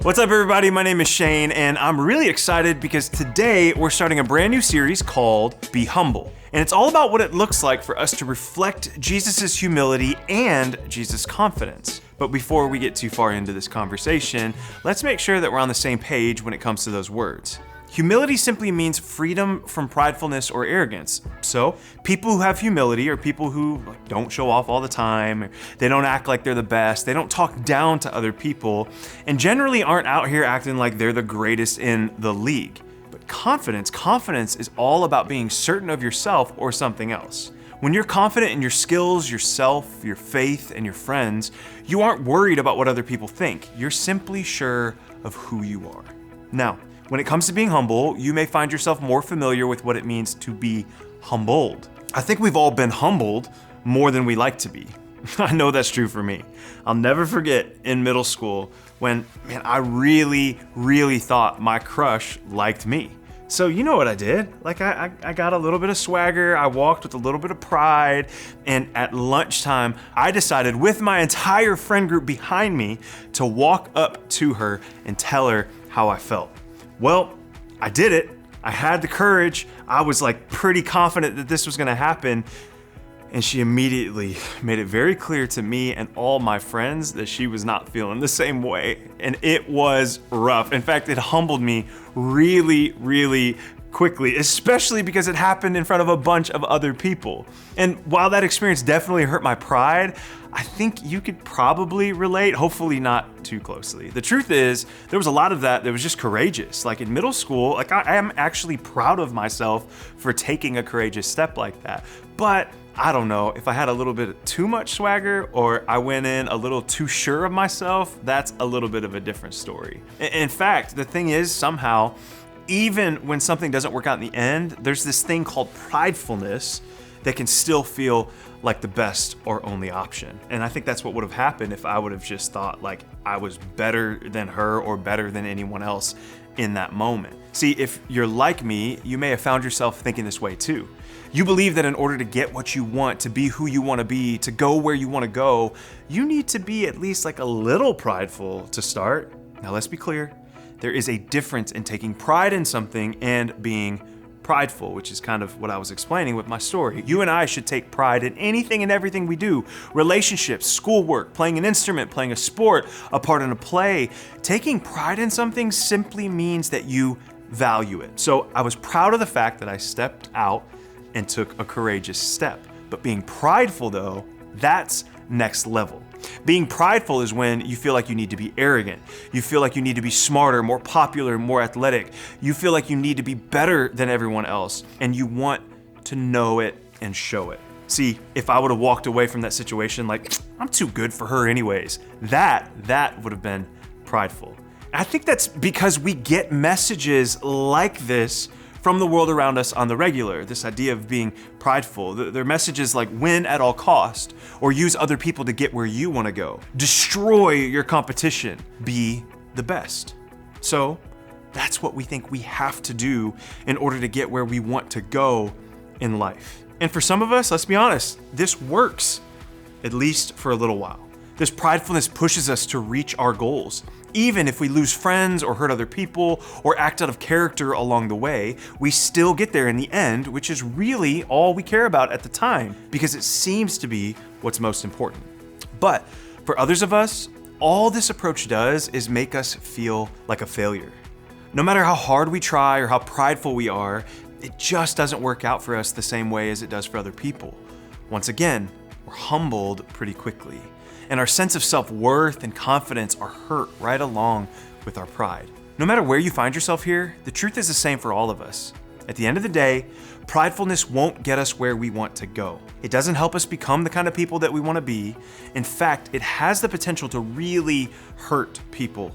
What's up, everybody? My name is Shane, and I'm really excited because today we're starting a brand new series called Be Humble. And it's all about what it looks like for us to reflect Jesus' humility and Jesus' confidence. But before we get too far into this conversation, let's make sure that we're on the same page when it comes to those words. Humility simply means freedom from pridefulness or arrogance. So, people who have humility are people who don't show off all the time, they don't act like they're the best, they don't talk down to other people, and generally aren't out here acting like they're the greatest in the league. But confidence is all about being certain of yourself or something else. When you're confident in your skills, yourself, your faith, and your friends, you aren't worried about what other people think. You're simply sure of who you are. Now, when it comes to being humble, you may find yourself more familiar with what it means to be humbled. I think we've all been humbled more than we like to be. I know that's true for me. I'll never forget in middle school when, I really thought my crush liked me. So you know what I did? I got a little bit of swagger, I walked with a little bit of pride, and at lunchtime, I decided with my entire friend group behind me to walk up to her and tell her how I felt. Well, I did it. I had the courage. I was pretty confident that this was gonna happen. And she immediately made it very clear to me and all my friends that she was not feeling the same way. And it was rough. In fact, it humbled me really quickly, especially because it happened in front of a bunch of other people. And while that experience definitely hurt my pride, I think you could probably relate, hopefully not too closely. The truth is, there was a lot of that was just courageous. Like in middle school, I am actually proud of myself for taking a courageous step like that. But I don't know, if I had a little bit too much swagger or I went in a little too sure of myself, that's a little bit of a different story. In fact, the thing is, somehow, even when something doesn't work out in the end, there's this thing called pridefulness that can still feel like the best or only option. And I think that's what would have happened if I would have just thought I was better than her or better than anyone else in that moment. See, if you're like me, you may have found yourself thinking this way too. You believe that in order to get what you want, to be who you want to be, to go where you want to go, you need to be at least a little prideful to start. Now let's be clear. There is a difference in taking pride in something and being prideful, which is kind of what I was explaining with my story. You and I should take pride in anything and everything we do. Relationships, schoolwork, playing an instrument, playing a sport, a part in a play. Taking pride in something simply means that you value it. So I was proud of the fact that I stepped out and took a courageous step. But being prideful though, that's next level. Being prideful is when you feel like you need to be arrogant. You feel like you need to be smarter, more popular, more athletic. You feel like you need to be better than everyone else, and you want to know it and show it. See, if I would have walked away from that situation I'm too good for her anyways, that would have been prideful. And I think that's because we get messages like this from the world around us on the regular, this idea of being prideful. They're messages like win at all cost, or use other people to get where you want to go. Destroy your competition. Be the best. So that's what we think we have to do in order to get where we want to go in life. And for some of us, let's be honest, this works, at least for a little while. This pridefulness pushes us to reach our goals. Even if we lose friends or hurt other people or act out of character along the way, we still get there in the end, which is really all we care about at the time because it seems to be what's most important. But for others of us, all this approach does is make us feel like a failure. No matter how hard we try or how prideful we are, it just doesn't work out for us the same way as it does for other people. Once again, we're humbled pretty quickly. And our sense of self-worth and confidence are hurt right along with our pride. No matter where you find yourself here, the truth is the same for all of us. At the end of the day, pridefulness won't get us where we want to go. It doesn't help us become the kind of people that we want to be. In fact, it has the potential to really hurt people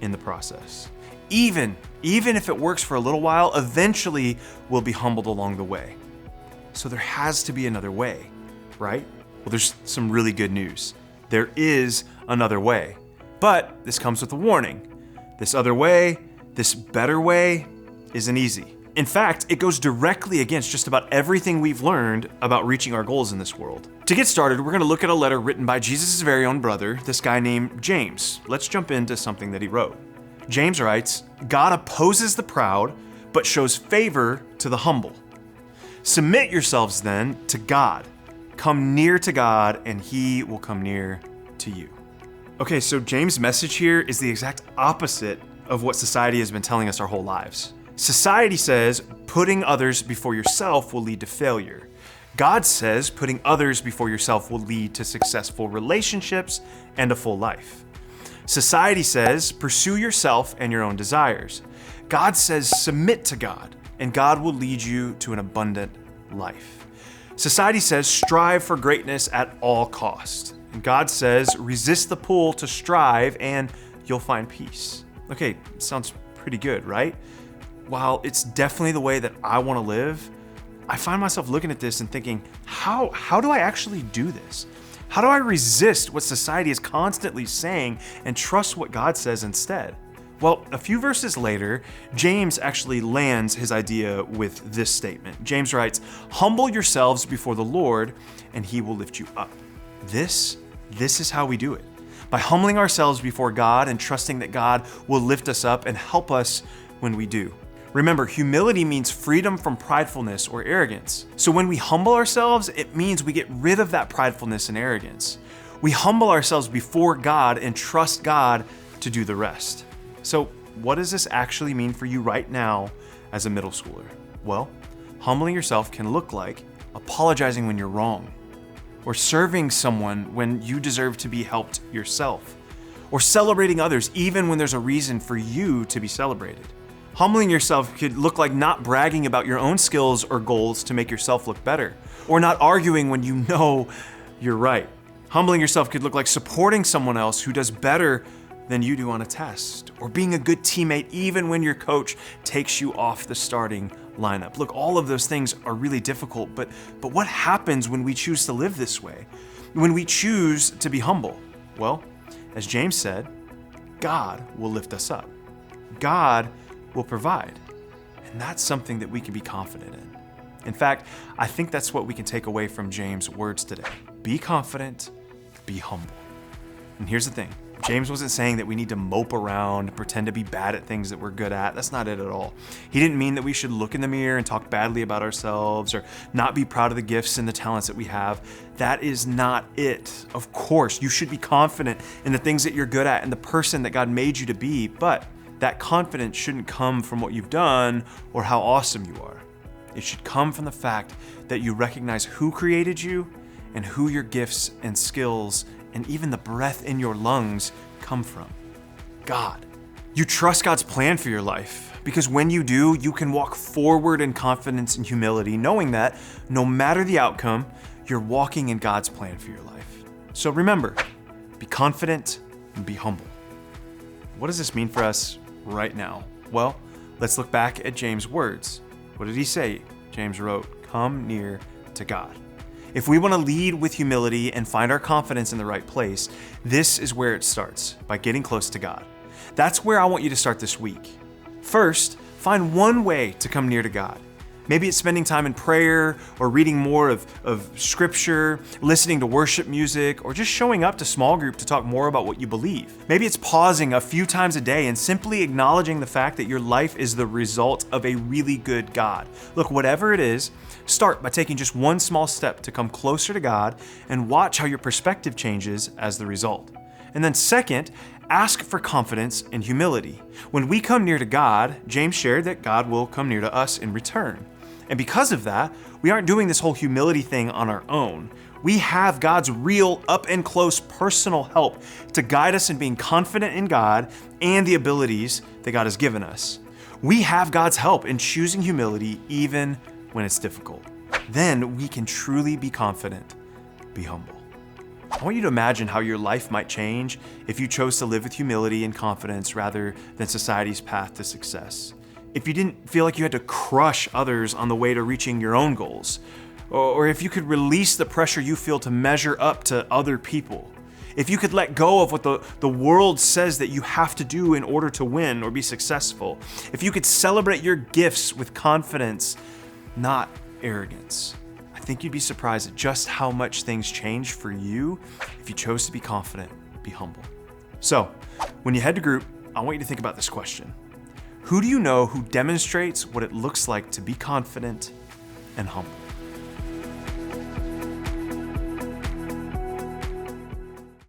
in the process. Even if it works for a little while, eventually we'll be humbled along the way. So there has to be another way, right? Well, there's some really good news. There is another way. But this comes with a warning. This other way, this better way, isn't easy. In fact, it goes directly against just about everything we've learned about reaching our goals in this world. To get started, we're going to look at a letter written by Jesus' very own brother, this guy named James. Let's jump into something that he wrote. James writes, God opposes the proud, but shows favor to the humble. Submit yourselves then to God. Come near to God, and he will come near to you. Okay, so James' message here is the exact opposite of what society has been telling us our whole lives. Society says putting others before yourself will lead to failure. God says putting others before yourself will lead to successful relationships and a full life. Society says pursue yourself and your own desires. God says submit to God, and God will lead you to an abundant life. Society says strive for greatness at all cost. And God says resist the pull to strive and you'll find peace. Okay, sounds pretty good, right? While it's definitely the way that I want to live, I find myself looking at this and thinking, how do I actually do this? How do I resist what society is constantly saying and trust what God says instead? Well, a few verses later, James actually lands his idea with this statement. James writes, humble yourselves before the Lord, and he will lift you up. This is how we do it. By humbling ourselves before God and trusting that God will lift us up and help us when we do. Remember, humility means freedom from pridefulness or arrogance. So when we humble ourselves, it means we get rid of that pridefulness and arrogance. We humble ourselves before God and trust God to do the rest. So what does this actually mean for you right now as a middle schooler? Well, humbling yourself can look like apologizing when you're wrong, or serving someone when you deserve to be helped yourself, or celebrating others even when there's a reason for you to be celebrated. Humbling yourself could look like not bragging about your own skills or goals to make yourself look better, or not arguing when you know you're right. Humbling yourself could look like supporting someone else who does better than you do on a test, or being a good teammate even when your coach takes you off the starting lineup. Look, all of those things are really difficult, but what happens when we choose to live this way? When we choose to be humble? Well, as James said, God will lift us up. God will provide. And that's something that we can be confident in. In fact, I think that's what we can take away from James' words today. Be confident, be humble. And here's the thing. James wasn't saying that we need to mope around, pretend to be bad at things that we're good at. That's not it at all. He didn't mean that we should look in the mirror and talk badly about ourselves or not be proud of the gifts and the talents that we have. That is not it. Of course, you should be confident in the things that you're good at and the person that God made you to be, but that confidence shouldn't come from what you've done or how awesome you are. It should come from the fact that you recognize who created you and who your gifts and skills and even the breath in your lungs come from. God. You trust God's plan for your life because when you do, you can walk forward in confidence and humility, knowing that no matter the outcome, you're walking in God's plan for your life. So remember, be confident and be humble. What does this mean for us right now? Well, let's look back at James' words. What did he say? James wrote, "Come near to God." If we want to lead with humility and find our confidence in the right place, this is where it starts, by getting close to God. That's where I want you to start this week. First, find one way to come near to God. Maybe it's spending time in prayer or reading more of scripture, listening to worship music, or just showing up to small group to talk more about what you believe. Maybe it's pausing a few times a day and simply acknowledging the fact that your life is the result of a really good God. Look, whatever it is, start by taking just one small step to come closer to God and watch how your perspective changes as the result. And then second, ask for confidence and humility. When we come near to God, James shared that God will come near to us in return. And because of that, we aren't doing this whole humility thing on our own. We have God's real, up and close personal help to guide us in being confident in God and the abilities that God has given us. We have God's help in choosing humility even when it's difficult. Then we can truly be confident, be humble. I want you to imagine how your life might change if you chose to live with humility and confidence rather than society's path to success. If you didn't feel like you had to crush others on the way to reaching your own goals, or if you could release the pressure you feel to measure up to other people. If you could let go of what the world says that you have to do in order to win or be successful. If you could celebrate your gifts with confidence, not arrogance. I think you'd be surprised at just how much things change for you if you chose to be confident, be humble. So, when you head to group, I want you to think about this question. Who do you know who demonstrates what it looks like to be confident and humble?